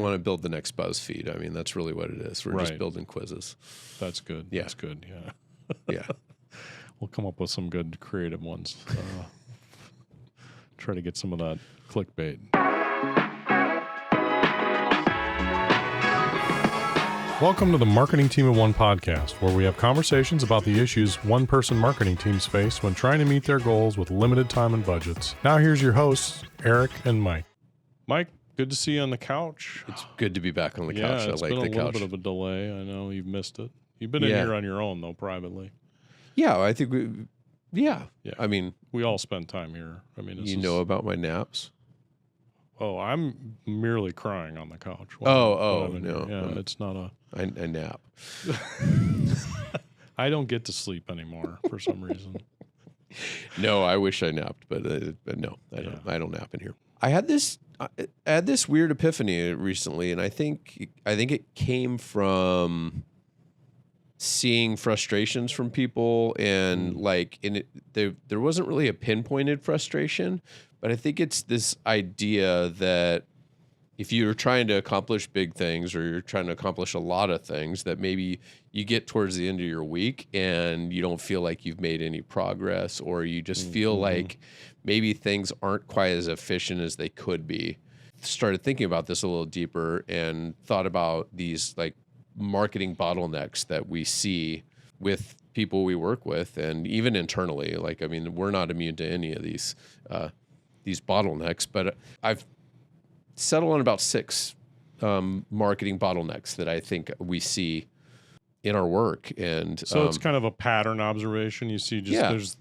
want to build the next BuzzFeed. I mean, that's really what it is. We're just building quizzes. That's good. Yeah. That's good. Yeah. Yeah. We'll come up with some good creative ones. Try to get some of that clickbait. Welcome to the Marketing Team of One podcast, where we have conversations about the issues one-person marketing teams face when trying to meet their goals with limited time and budgets. Now here's your hosts, Eric and Mike. Mike, good to see you on the couch. It's good to be back on the couch. Yeah, it's I like been the a couch. little bit of a delay. I know you've missed it. You've been in here on your own, though, privately. Yeah, I think yeah. I mean, we all spend time here. I mean, you know about my naps? Oh, I'm merely crying on the couch. No. Yeah, it's not a... I nap. I don't get to sleep anymore for some reason. No, I wish I napped, but no, I don't. I don't nap in here. I had this weird epiphany recently, and I think it came from seeing frustrations from people, and there wasn't really a pinpointed frustration, but I think it's this idea that if you're trying to accomplish big things, or you're trying to accomplish a lot of things, that maybe you get towards the end of your week and you don't feel like you've made any progress, or you just feel like maybe things aren't quite as efficient as they could be. Started thinking about this a little deeper and thought about these like marketing bottlenecks that we see with people we work with, and even internally. Like, I mean, we're not immune to any of these bottlenecks, but I've settled on about 6 marketing bottlenecks that I think we see in our work. And so it's kind of a pattern observation. You see, there's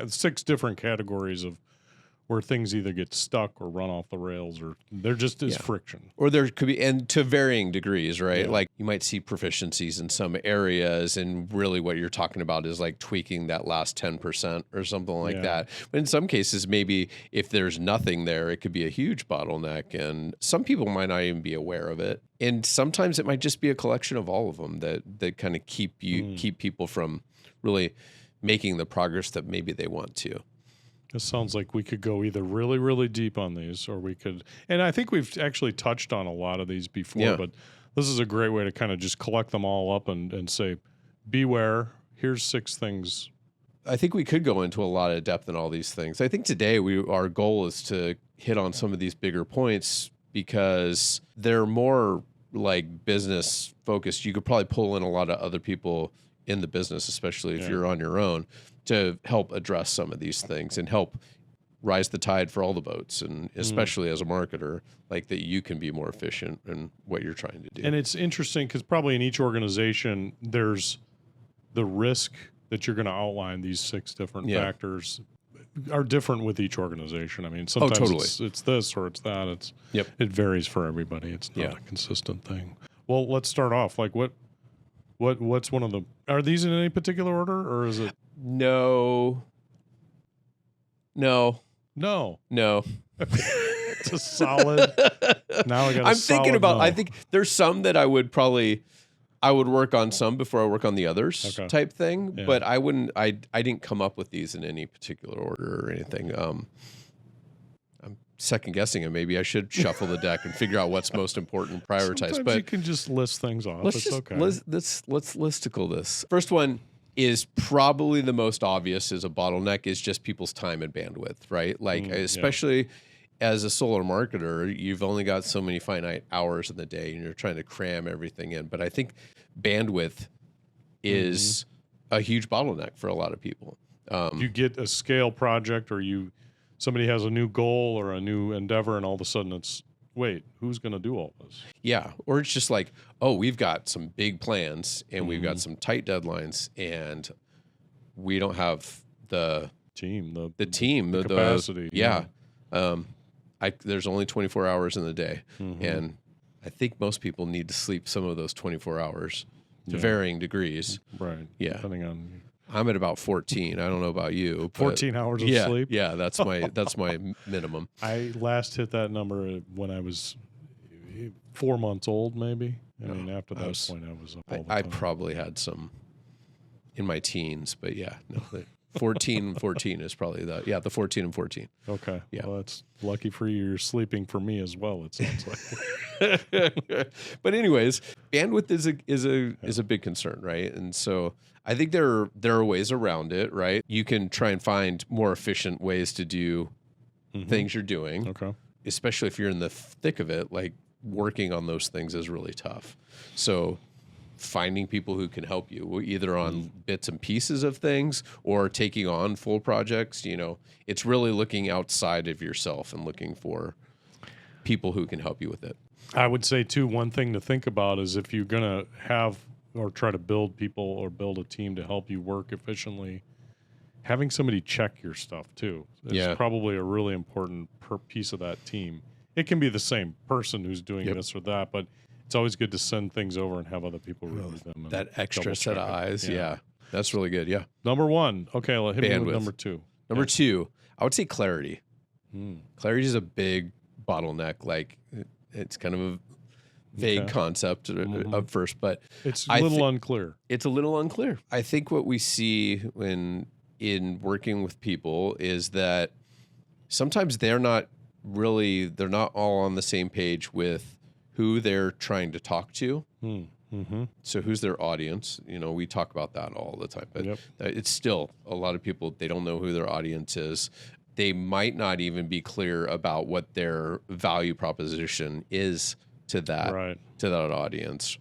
6 different categories of where things either get stuck or run off the rails, or there just is friction. Or there could be, and to varying degrees, right? Yeah. Like you might see proficiencies in some areas, and really what you're talking about is like tweaking that last 10% or something like that. But in some cases, maybe if there's nothing there, it could be a huge bottleneck, and some people might not even be aware of it. And sometimes it might just be a collection of all of them that kind of keep people from really making the progress that maybe they want to. It sounds like we could go either really, really deep on these, or we could, and I think we've actually touched on a lot of these before, but this is a great way to kind of just collect them all up and say, beware, here's 6 things. I think we could go into a lot of depth in all these things. I think today our goal is to hit on some of these bigger points because they're more like business focused. You could probably pull in a lot of other people in the business, especially if you're on your own, to help address some of these things and help rise the tide for all the boats, and especially as a marketer, like that you can be more efficient in what you're trying to do. And it's interesting because probably in each organization, there's the risk that you're going to outline. These 6 different factors are different with each organization. I mean, sometimes it's this or it's that. It varies for everybody. It's not a consistent thing. Well, let's start off. Like what's one of the, are these in any particular order, or is it? No. It's a solid. Now I got. I'm thinking about. I think there's some that I would work on some before I work on the others, type thing. Yeah. But I wouldn't. I didn't come up with these in any particular order or anything. I'm second guessing it. Maybe I should shuffle the deck and figure out what's most important and prioritize. Sometimes but you can just list things off. Let's listicle this. First one is probably the most obvious is a bottleneck is just people's time and bandwidth, right? Like especially as a solo marketer, you've only got so many finite hours in the day and you're trying to cram everything in. But I think bandwidth is a huge bottleneck for a lot of people. You get a scale project, or somebody has a new goal or a new endeavor, and all of a sudden it's, wait, who's going to do all this? Yeah. Or it's just like, oh, we've got some big plans and we've got some tight deadlines, and we don't have the team, the capacity. There's only 24 hours in the day. And I think most people need to sleep some of those 24 hours to varying degrees. Right. Yeah. Depending on. I'm at about 14. I don't know about you. 14 hours of sleep? Yeah, that's my minimum. I last hit that number when I was 4 months old, maybe. I mean, after that point, I was up all the time. I probably had some in my teens, but 14 and 14 is probably the 14 and 14. Okay. Yeah. Well, that's lucky for you. You're sleeping for me as well, it sounds like. But anyways, bandwidth is a big concern, right? And so I think there are ways around it, right? You can try and find more efficient ways to do things you're doing. Okay. Especially if you're in the thick of it, like working on those things is really tough. So finding people who can help you either on bits and pieces of things or taking on full projects, it's really looking outside of yourself and looking for people who can help you with it. I would say too, one thing to think about is if you're going to have or try to build people or build a team to help you work efficiently, having somebody check your stuff too is probably a really important piece of that team. It can be the same person who's doing this or that, but it's always good to send things over and have other people review them. That extra set of eyes. Yeah. That's really good. Yeah. Number one. Okay. Hit me with number two. Number two, I would say clarity. Clarity is a big bottleneck. Like it's kind of a vague concept at first, but it's a little unclear. It's a little unclear. I think what we see in working with people is that sometimes they're not all on the same page with who they're trying to talk to. So who's their audience? We talk about that all the time, but it's still a lot of people, they don't know who their audience is. They might not even be clear about what their value proposition is to that audience.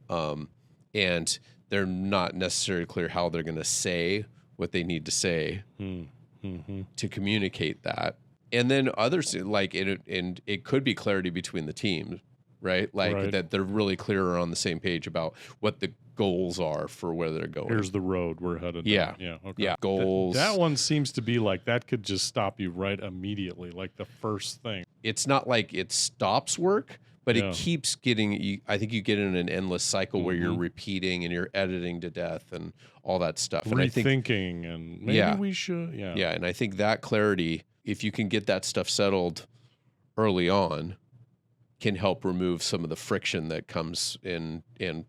And they're not necessarily clear how they're going to say what they need to say to communicate that. And then others, like it could be clarity between the teams, right? That they're really clear on the same page about what the goals are for where they're going. Here's the road we're headed. Yeah. Okay. Yeah. Goals. That one seems to be like that could just stop you right immediately, like the first thing. It's not like it stops work, but it keeps getting. I think you get in an endless cycle where you're repeating and you're editing to death and all that stuff. And rethinking and maybe we should. Yeah. And I think that clarity, if you can get that stuff settled early on, can help remove some of the friction that comes in and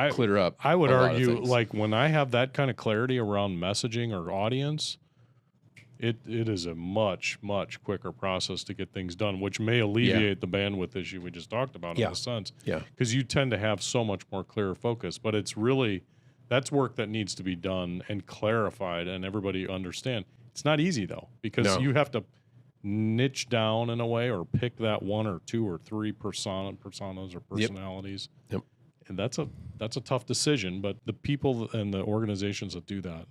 clear up. I would argue, like when I have that kind of clarity around messaging or audience, it is a much, much quicker process to get things done, which may alleviate the bandwidth issue we just talked about in a sense. Yeah. Because you tend to have so much more clear focus, but it's really, that's work that needs to be done and clarified and everybody understand. It's not easy though, because you have to niche down in a way or pick that one or two or three personas or personalities. Yep. And that's a tough decision, but the people and the organizations that do that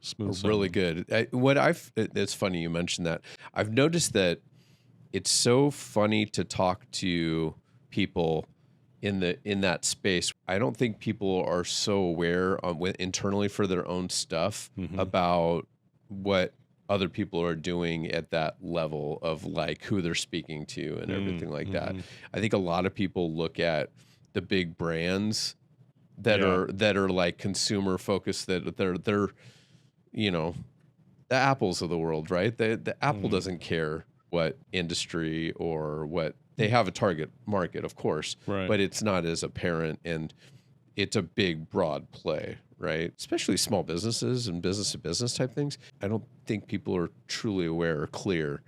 smooth really good. It's funny you mentioned that. I've noticed that it's so funny to talk to people in that space. I don't think people are so aware internally for their own stuff about what other people are doing at that level of like who they're speaking to and everything like that. I think a lot of people look at the big brands that are like consumer focused, that they're the Apples of the world, right? The Apple doesn't care what industry or what they have a target market, of course, but it's not as apparent, and it's a big broad play, right? Especially small businesses and business to business type things. I don't think people are truly aware or clear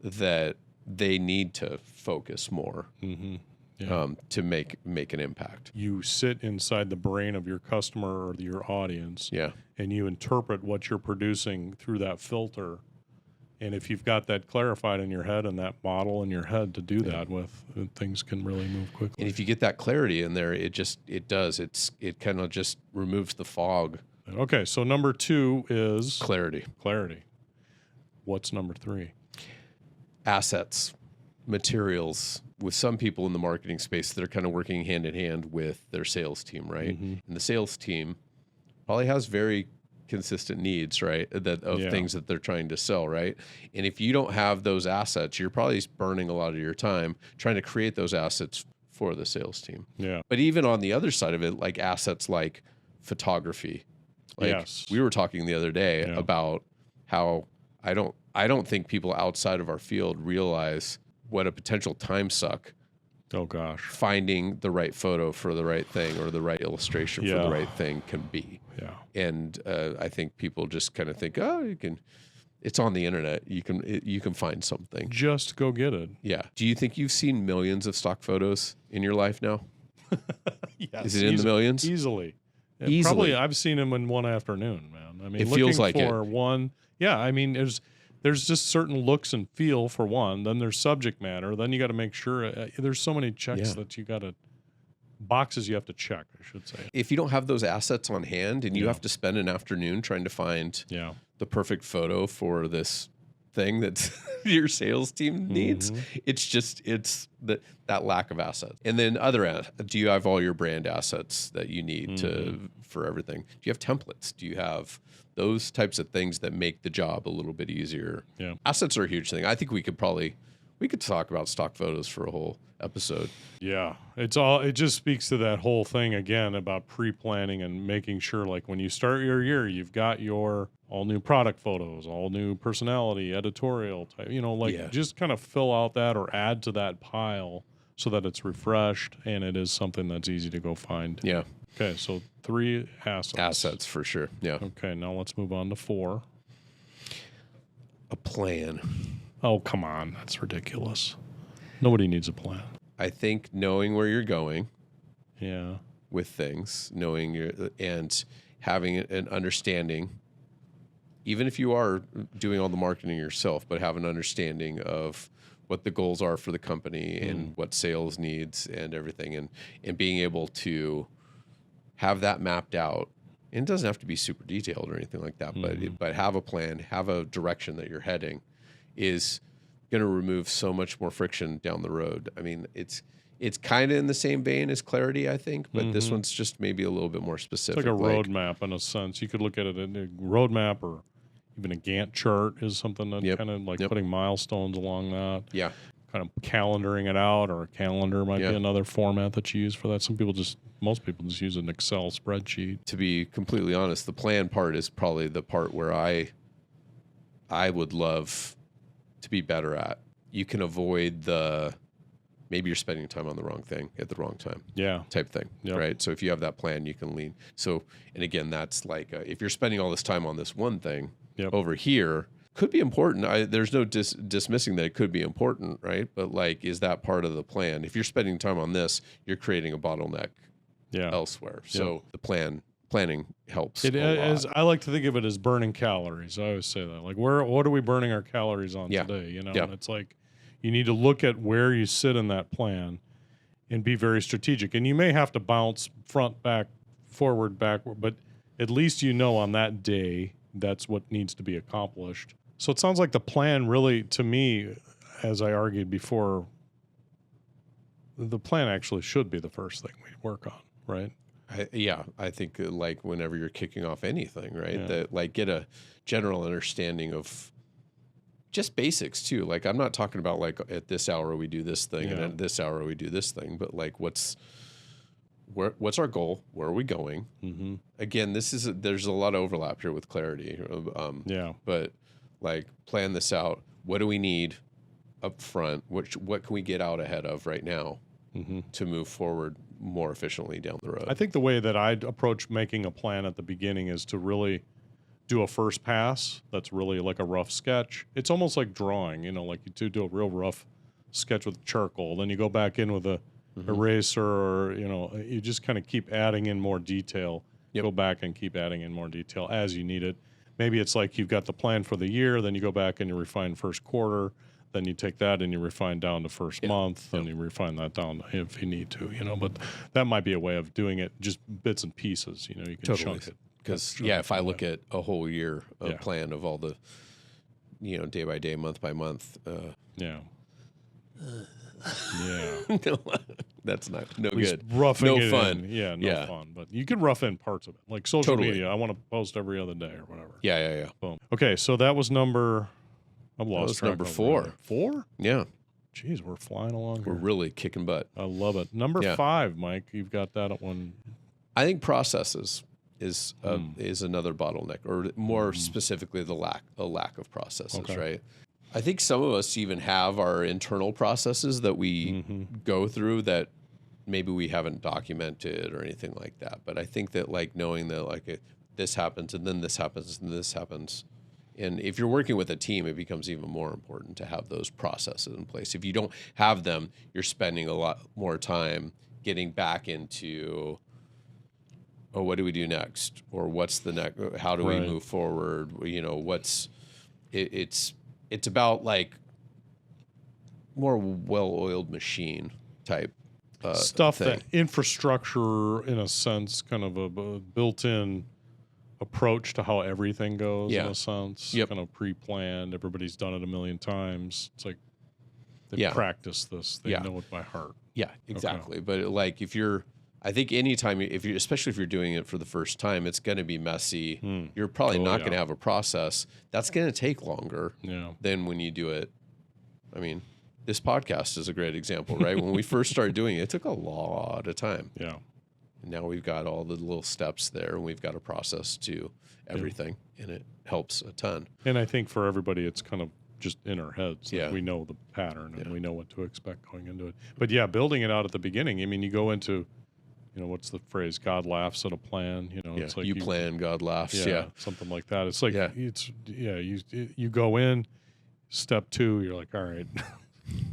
that they need to focus more to make an impact. You sit inside the brain of your customer or your audience, and you interpret what you're producing through that filter. And if you've got that clarified in your head and that model in your head to do that with, things can really move quickly. And if you get that clarity in there, it kind of just removes the fog. Okay, so number 2 is clarity. What's number 3? Assets, materials. With some people in the marketing space, they're kind of working hand in hand with their sales team, right? And the sales team probably has very consistent needs, right? Things that they're trying to sell, right? And if you don't have those assets, you're probably burning a lot of your time trying to create those assets for the sales team. Yeah. But even on the other side of it, like assets like photography. Like we were talking the other day about how I don't think people outside of our field realize what a potential time suck Oh gosh. Finding the right photo for the right thing or the right illustration for the right thing can be. Yeah. And I think people just kind of think, oh, it's on the internet. You can find something. Just go get it. Yeah. Do you think you've seen millions of stock photos in your life now? Yes. Is it in the millions? Easily. Easily. Probably I've seen them in one afternoon, man. I mean, it feels like for it. one. Yeah. I mean, there's just certain looks and feel for one. Then there's subject matter. Then you got to make sure there's so many checks that you got to boxes you have to check, I should say. If you don't have those assets on hand and you have to spend an afternoon trying to find the perfect photo for this thing that your sales team needs, it's that lack of assets. And then do you have all your brand assets that you need for everything? Do you have templates? Do you have those types of things that make the job a little bit easier? Yeah. Assets are a huge thing. I think we could talk about stock photos for a whole episode. Yeah. It just speaks to that whole thing again about pre-planning and making sure, like, when you start your year, you've got your all new product photos, all new personality, editorial type, just kind of fill out that or add to that pile so that it's refreshed and it is something that's easy to go find. Yeah. Okay. So 3 assets. Assets for sure. Yeah. Okay. Now let's move on to 4. A plan. Oh, come on. That's ridiculous. Nobody needs a plan. I think knowing where you're going with things, and having an understanding, even if you are doing all the marketing yourself, but have an understanding of what the goals are for the company and what sales needs and everything, and being able to have that mapped out. And it doesn't have to be super detailed or anything like that, but have a plan, have a direction that you're heading is going to remove so much more friction down the road. I mean, it's kind of in the same vein as clarity, I think, but this one's just maybe a little bit more specific. It's like a roadmap in a sense. You could look at it in a roadmap, or even a Gantt chart is something that kind of like putting milestones along that. Yeah. Kind of calendaring it out, or a calendar might be another format that you use for that. Most people just use an Excel spreadsheet. To be completely honest, the plan part is probably the part where I would love to be better at. You can avoid maybe you're spending time on the wrong thing at the wrong time. Yeah. Type thing. Yep. Right. So if you have that plan, you can lean. So, and again, that's like, if you're spending all this time on this one thing over here, could be important. There's no dismissing that it could be important, right? But like, is that part of the plan? If you're spending time on this, you're creating a bottleneck elsewhere. So the planning helps. I like to think of it as burning calories. I always say that. Like, what are we burning our calories on today? And it's like, you need to look at where you sit in that plan and be very strategic. And you may have to bounce front, back, forward, backward, but at least on that day, that's what needs to be accomplished. So it sounds like the plan really, to me, as I argued before, the plan actually should be the first thing we work on, right? I think like whenever you're kicking off anything, right? That like get a general understanding of just basics too. Like, I'm not talking about like at this hour we do this thing and at this hour we do this thing, but like what's our goal? Where are we going? Mm-hmm. Again, there's a lot of overlap here with clarity. But like, plan this out. What do we need up front? What can we get out ahead of right now to move forward more efficiently down the road? I think the way that I'd approach making a plan at the beginning is to really do a first pass. That's really like a rough sketch. It's almost like drawing, like you do a real rough sketch with charcoal. Then you go back in with a eraser, or, you just kind of keep adding in more detail. Go back and keep adding in more detail as you need it. Maybe it's like you've got the plan for the year, then you go back and you refine first quarter, then you take that and you refine down to first month, then you refine that down if you need to, But that might be a way of doing it, just bits and pieces, you can chunk it. Because, if I look at a whole year of plan of all the, day by day, month by month. No, that's no good. Roughing no fun. No fun. But you can rough in parts of it, like social media. I want to post every other day or whatever. Yeah. Boom. Okay, so that was number. I've lost track. Number 4. 4? Yeah. Jeez, we're flying along here. We're really kicking butt. I love it. Number 5, Mike. You've got that at one. I think processes is another bottleneck, or more specifically, a lack of processes. Right. I think some of us even have our internal processes that we go through that maybe we haven't documented or anything like that. But I think that like knowing that like this happens and then this happens and this happens. And if you're working with a team, it becomes even more important to have those processes in place. If you don't have them, you're spending a lot more time getting back into, oh, what do we do next? Or what's the next? How do we move forward? You know, it's about like more well-oiled machine type stuff thing. That infrastructure, in a sense, kind of a built-in approach to how everything goes, in a sense. Kind of pre-planned. Everybody's done it a million times. It's like they practice this. They know it by heart. Yeah, exactly. Okay. But like I think anytime, especially if you're doing it for the first time, it's going to be messy. You're probably not going to have a process. That's going to take longer than when you do it. I mean, this podcast is a great example, right? When we first started doing it took a lot of time. Yeah. And now we've got all the little steps there, and we've got a process to everything, and it helps a ton. And I think for everybody, it's kind of just in our heads. Like we know the pattern, and we know what to expect going into it. But building it out at the beginning, I mean, you go into, what's the phrase? God laughs at a plan. It's like you plan, God laughs. Yeah, something like that. It's like you go in, step 2, you're like, all right,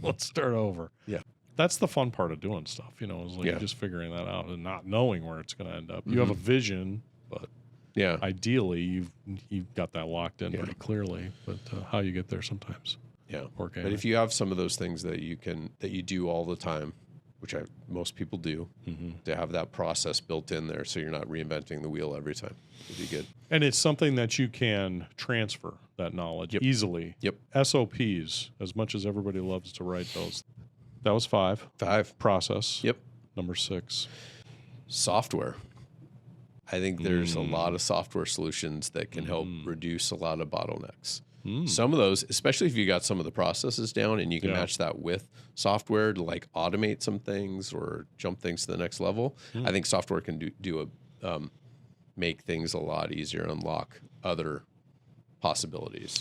let's start over. Yeah. That's the fun part of doing stuff, is like just figuring that out and not knowing where it's going to end up. You have a vision, but ideally you've got that locked in pretty clearly. But how you get there sometimes, But if you have some of those things that you do all the time, which most people do, to have that process built in there, so you're not reinventing the wheel every time, would be good. And it's something that you can transfer that knowledge easily. SOPs, as much as everybody loves to write those. That was 5. Process. Number 6. Software. I think there's a lot of software solutions that can help reduce a lot of bottlenecks. Some of those, especially if you got some of the processes down and you can match that with software to like automate some things or jump things to the next level. I think software can make things a lot easier, unlock other possibilities.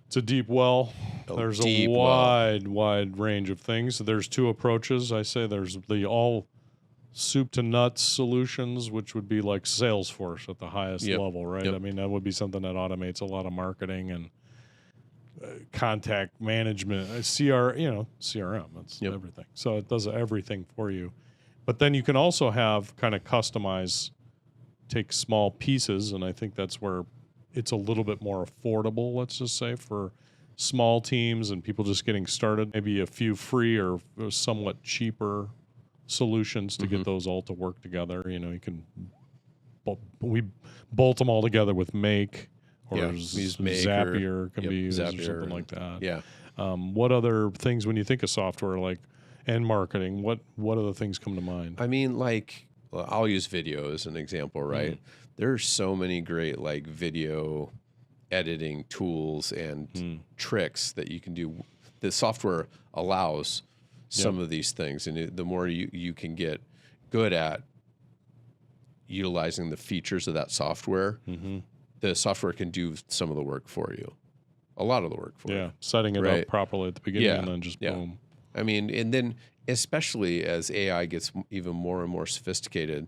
It's a deep well. There's a wide range of things. There's 2 approaches. I say there's the all soup to nuts solutions, which would be like Salesforce at the highest level, right? I mean, that would be something that automates a lot of marketing and contact management, CRM. That's everything. So it does everything for you. But then you can also have kind of take small pieces, and I think that's where it's a little bit more affordable, let's just say, for small teams and people just getting started. Maybe a few free or somewhat cheaper solutions to get those all to work together. You can we bolt them all together with Make or Zapier can be used or something like that. What other things, when you think of software like and marketing, what other things come to mind? I mean, like, I'll use video as an example, right? There's so many great like video editing tools and tricks that you can do. The software allows some of these things, and the more you can get good at utilizing the features of that software, the software can do some of the work for you, a lot of the work for you. Setting it up properly at the beginning and then just boom. I mean, and then especially as AI gets even more and more sophisticated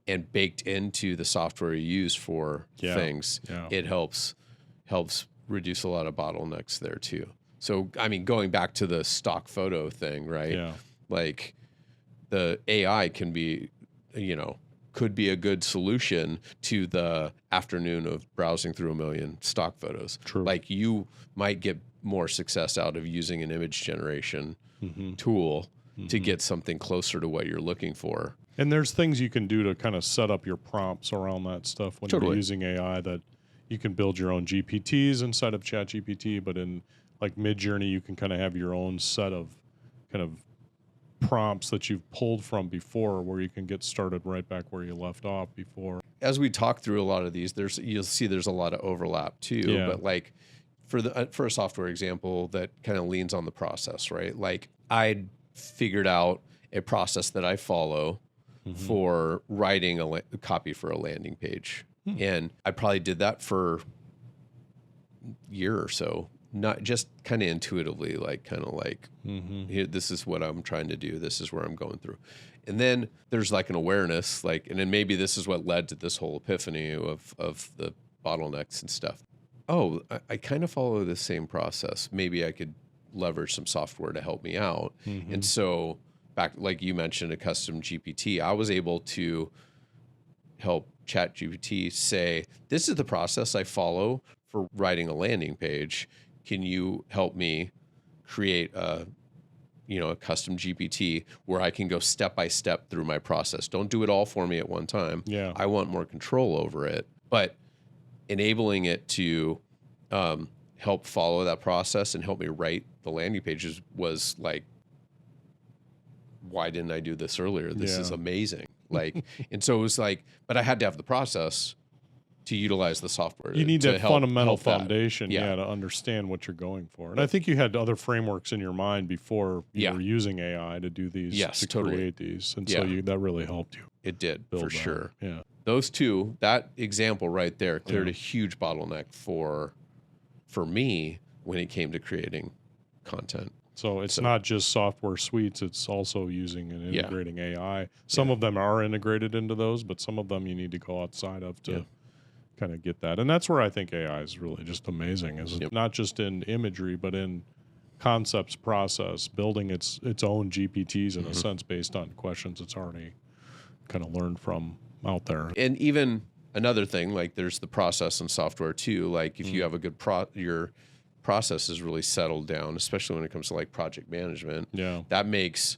and baked into the software you use for things, it helps reduce a lot of bottlenecks there too. So, I mean, going back to the stock photo thing, right? Like the AI can be, could be a good solution to the afternoon of browsing through a million stock photos. True. Like you might get more success out of using an image generation tool to get something closer to what you're looking for. And there's things you can do to kind of set up your prompts around that stuff when you're using AI, that you can build your own GPTs inside of ChatGPT, but in like Midjourney, you can kind of have your own set of kind of prompts that you've pulled from before, where you can get started right back where you left off before. As we talk through a lot of these, you'll see there's a lot of overlap too. But like for a software example that kind of leans on the process, right? Like I figured out a process that I follow for writing a copy for a landing page, and I probably did that for a year or so. not just kind of intuitively, like here, this is what I'm trying to do. This is where I'm going through. And then there's like an awareness, like, and then maybe this is what led to this whole epiphany of the bottlenecks and stuff. Oh, I kind of follow the same process. Maybe I could leverage some software to help me out. And so back, like you mentioned, a custom GPT, I was able to help ChatGPT say, this is the process I follow for writing a landing page. Can you help me create a custom GPT where I can go step by step through my process? Don't do it all for me at one time. Yeah. I want more control over it, but enabling it to help follow that process and help me write the landing pages was like, why didn't I do this earlier? This is amazing. Like, and so it was like, but I had to have the process to utilize the software. You need that fundamental foundation, yeah, to understand what you're going for. And I think you had other frameworks in your mind before you were using AI to do these, create these. And so that really helped you. It did, for sure. Yeah. Those two, that example right there cleared a huge bottleneck for me when it came to creating content. So it's not just software suites, it's also using and integrating AI. Some of them are integrated into those, but some of them you need to go outside of to kind of get that. And that's where I think AI is really just amazing, is not just in imagery, but in concepts, process, building its own GPTs in a sense based on questions it's already kind of learned from out there. And even another thing, like there's the process and software too. Like if you have a good your process is really settled down, especially when it comes to like project management. Yeah. That makes,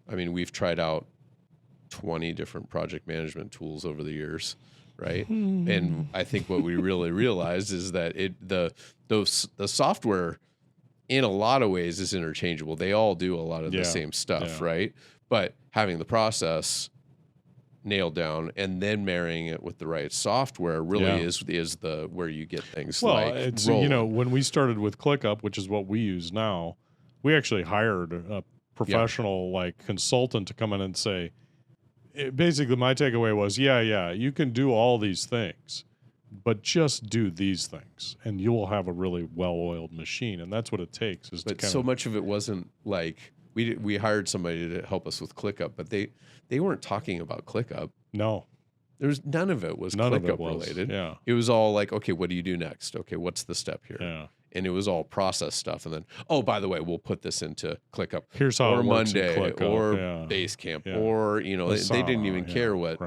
I mean, we've tried out 20 different project management tools over the years, right? And I think what we really realized is that the software in a lot of ways is interchangeable. They all do a lot of the same stuff, right? But having the process nailed down and then marrying it with the right software really is the where you get things like it's rolling. When we started with ClickUp, which is what we use now, we actually hired a professional like consultant to come in and say, basically my takeaway was you can do all these things, but just do these things and you will have a really well-oiled machine. And that's what it takes. But so much of it wasn't like we hired somebody to help us with ClickUp, but they weren't talking about ClickUp. No. There's none of it was ClickUp related. Yeah. It was all like, okay, what do you do next? Okay, what's the step here? Yeah. And it was all process stuff. And then, oh, by the way, we'll put this into ClickUp. Here's how it works in Monday ClickUp, or Basecamp or they didn't even care what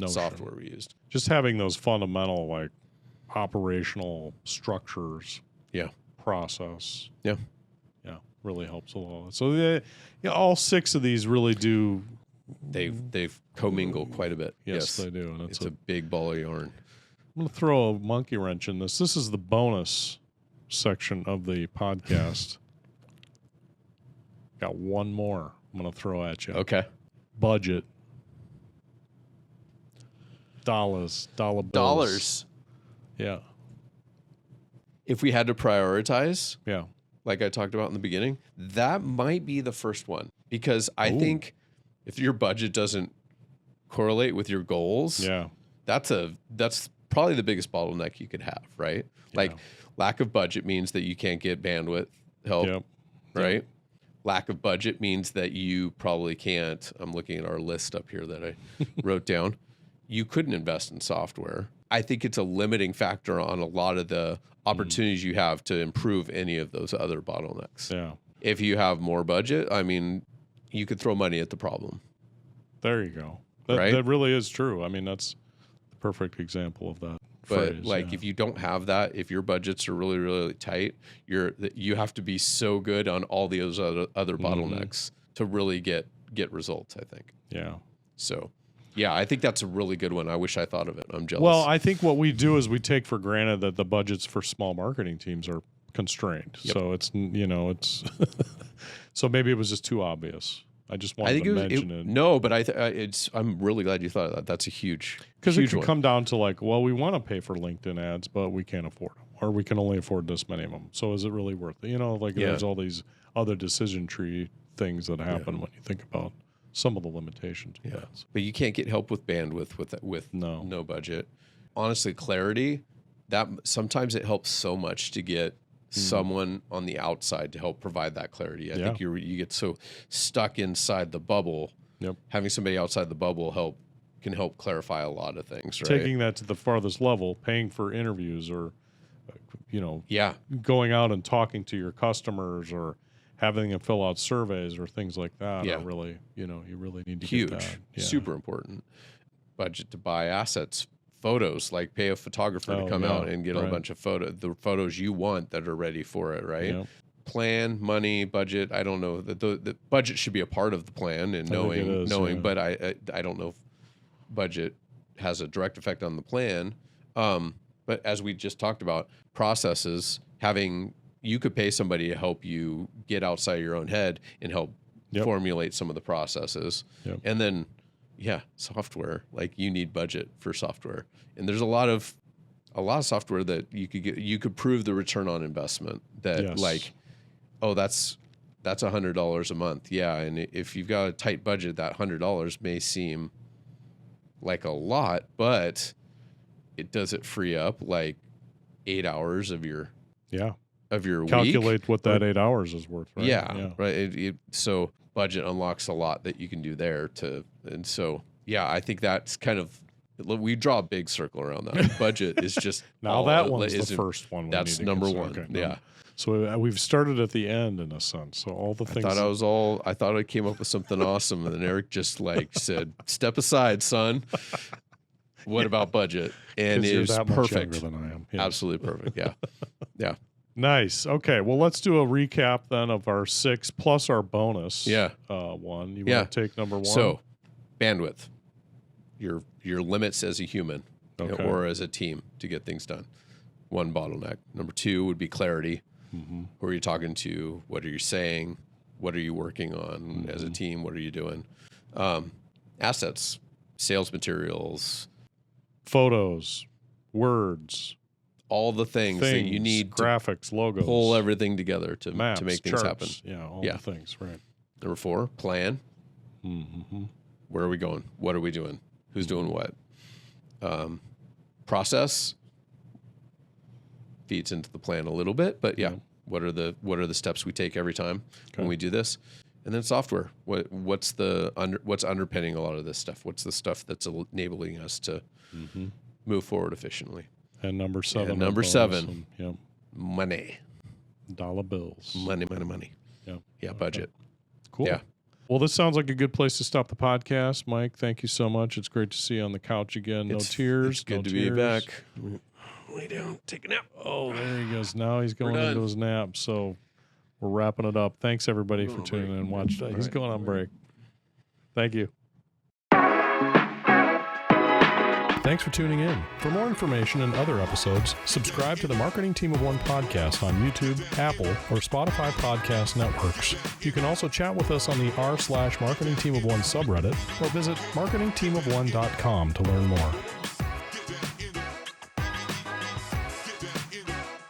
software we used. Just having those fundamental like operational structures. Yeah. Process. Yeah. Yeah. Really helps a lot. So all 6 of these really do. They've commingled quite a bit. Yes, they do. And it's a big ball of yarn. I'm going to throw a monkey wrench in this. This is the bonus section of the podcast. Got one more I'm going to throw at you. Okay. Budget. Dollar bills. Yeah. If we had to prioritize, yeah, like I talked about in the beginning, that might be the first one. Because I think if your budget doesn't correlate with your goals, that's probably the biggest bottleneck you could have, right? Yeah. Like lack of budget means that you can't get bandwidth help, right? Yep. Lack of budget means that you probably can't, I'm looking at our list up here that I wrote down, you couldn't invest in software. I think it's a limiting factor on a lot of the opportunities you have to improve any of those other bottlenecks. Yeah. If you have more budget, I mean, you could throw money at the problem. There you go. That really is true. I mean, that's the perfect example of that. But phrase, if you don't have that, if your budgets are really, really tight, you have to be so good on all those other bottlenecks to really get results, I think. Yeah. So, yeah, I think that's a really good one. I wish I thought of it. I'm jealous. Well, I think what we do is we take for granted that the budgets for small marketing teams are constrained. Yep. So it's so maybe it was just too obvious. I just wanted to mention it. No, but I'm really glad you thought of that. That's a huge, because it could come down to like, well, we want to pay for LinkedIn ads, but we can't afford them, or we can only afford this many of them. So is it really worth it? There's all these other decision tree things that happen when you think about some of the limitations. Yeah, but you can't get help with bandwidth with no budget. Honestly, clarity, that sometimes it helps so much to get someone on the outside to help provide that clarity. I think you get so stuck inside the bubble. Yep. Having somebody outside the bubble can help clarify a lot of things, right? Taking that to the farthest level, paying for interviews or, going out and talking to your customers or having them fill out surveys or things like that are really, you really need to get that. Yeah. Super important. Budget to buy assets, photos, like pay a photographer to come out and get a bunch of the photos you want that are ready for it, right? Yep. Plan, money, budget. I don't know. The budget should be a part of the plan and knowing, but I don't know if budget has a direct effect on the plan. But as we just talked about, processes, you could pay somebody to help you get outside your own head and help formulate some of the processes. Yep. And then, software, like you need budget for software. And there's a lot of software that you could prove the return on investment that that's $100 a month. Yeah. And if you've got a tight budget, that $100 may seem like a lot, but does it free up like 8 hours of your week? Calculate what that 8 hours is worth, right? Yeah. Right. So budget unlocks a lot that you can do there I think that's kind of, we draw a big circle around that. Budget is just now that one's the first one. That's number one. Okay, yeah. So we've started at the end in a sense. So all the things. I thought I came up with something awesome, and then Eric just said, "Step aside, son." What about budget? And it is perfect. Younger than I am. Yeah. Absolutely perfect. Yeah. Yeah. Nice. Okay. Well, let's do a recap then of our 6 plus our bonus. One. You want to take number 1? So, bandwidth. Your limits as a human or as a team to get things done. 1 bottleneck. Number 2 would be clarity. Mm-hmm. Who are you talking to? What are you saying? What are you working on as a team? What are you doing? Assets, sales materials, photos, words, all the things that you need, graphics, logos, pull everything together to maps, make things happen. Yeah, all the things, right. Number 4, plan. Mm-hmm. Where are we going? What are we doing? Who's doing what? Process feeds into the plan a little bit, but what are the steps we take every time when we do this? And then software. What's underpinning a lot of this stuff? What's the stuff that's enabling us to move forward efficiently? And number 7. And number 7. Money. Dollar bills. Money. Yeah. Budget. Cool. Yeah. Well, this sounds like a good place to stop the podcast. Mike, thank you so much. It's great to see you on the couch again. No tears. It's good to be back. Lay down, take a nap. Oh, there he goes. Now he's going into his nap. So we're wrapping it up. Thanks, everybody, for tuning in and watching. He's going on break. Thank you. Thanks for tuning in. For more information and other episodes, subscribe to the Marketing Team of One podcast on YouTube, Apple, or Spotify podcast networks. You can also chat with us on the r/Marketing Team of One subreddit or visit marketingteamofone.com to learn more.